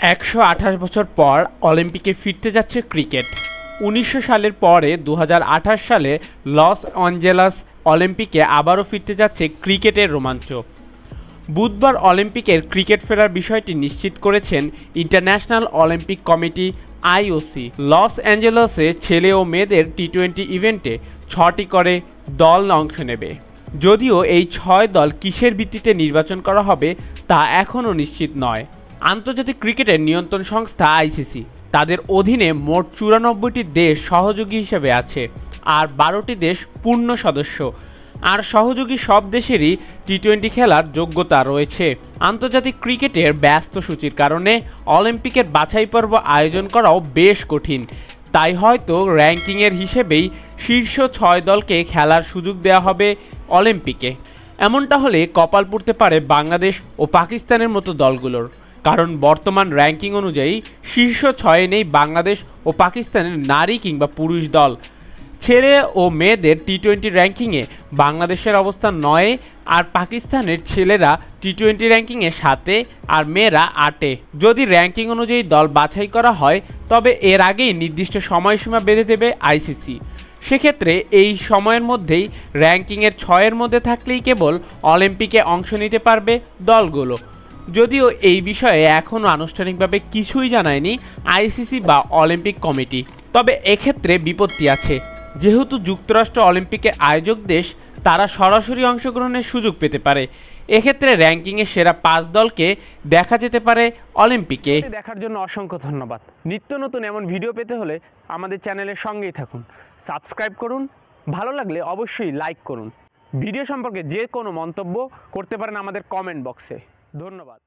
128 বছর পর অলিম্পিকে ফিরতে যাচ্ছে ক্রিকেট। 1900 সালের পরে 2028 সালে লস অ্যাঞ্জেলেস অলিম্পিকে আবারও ফিরতে যাচ্ছে ক্রিকেটের রোমাঞ্চ। বুধবার অলিম্পিকের ক্রিকেট ফেরার বিষয়টি নিশ্চিত করেছেন ইন্টারন্যাশনাল অলিম্পিক কমিটি আইওসি। লস অ্যাঞ্জেলেসে ছেলে ও মেয়েদের টি-20 ইভেন্টে 6টি করে দল অংশ নেবে। যদিও এই 6 দল কিসের ভিত্তিতে নির্বাচন করা হবে তা এখনও নিশ্চিত নয়। আন্তর্জাতিক ক্রিকেটের নিয়ন্ত্রণ সংস্থা আইসিসি তাদের অধীনে মোট 94টি দেশ সহযোগী হিসেবে আছে, আর 12টি দেশ পূর্ণ সদস্য। আর সহযোগী সব দেশেরই টি-20 খেলার যোগ্যতা রয়েছে। আন্তর্জাতিক ক্রিকেটের ব্যস্ত সূচির কারণে অলিম্পিকের বাছাই পর্ব আয়োজন করাও বেশ কঠিন। তাই হয়তো র্যাঙ্কিংয়ের হিসেবেই শীর্ষ 6 দলকে খেলার সুযোগ দেওয়া হবে অলিম্পিকে। এমনটা হলে কপাল পুড়তে পারে বাংলাদেশ ও পাকিস্তানের মতো দলগুলোর, কারণ বর্তমান র্যাঙ্কিং অনুযায়ী শীর্ষ 6-এ নেই বাংলাদেশ ও পাকিস্তানের নারী কিংবা পুরুষ দল। ছেলে ও মেয়েদের টি-20 র্যাঙ্কিংয়ে বাংলাদেশের অবস্থান 9-এ, আর পাকিস্তানের ছেলেরা টি-20 র্যাঙ্কিংয়ে 7-এ আর মেয়েরা 8-এ। যদি র্যাঙ্কিং অনুযায়ী দল বাছাই করা হয় তবে এর আগেই নির্দিষ্ট সময়সীমা বেঁধে দেবে আইসিসি। সেক্ষেত্রে এই সময়ের মধ্যেই র্যাঙ্কিংয়ের 6-এর মধ্যে থাকলেই কেবল অলিম্পিকে অংশ নিতে পারবে দলগুলো। যদিও এই বিষয়ে এখনও আনুষ্ঠানিকভাবে কিছুই জানায়নি আইসিসি বা অলিম্পিক কমিটি। তবে এক্ষেত্রে বিপত্তি আছে, যেহেতু যুক্তরাষ্ট্র অলিম্পিকের আয়োজক দেশ, তারা সরাসরি অংশগ্রহণের সুযোগ পেতে পারে। এক্ষেত্রে র্যাঙ্কিংয়ে সেরা 5 দলকে দেখা যেতে পারে অলিম্পিকে। দেখার জন্য অসংখ্য ধন্যবাদ। নিত্য নতুন এমন ভিডিও পেতে হলে আমাদের চ্যানেলের সঙ্গেই থাকুন, সাবস্ক্রাইব করুন, ভালো লাগলে অবশ্যই লাইক করুন। ভিডিও সম্পর্কে যে কোনো মন্তব্য করতে পারেন আমাদের কমেন্ট বক্সে। ধন্যবাদ।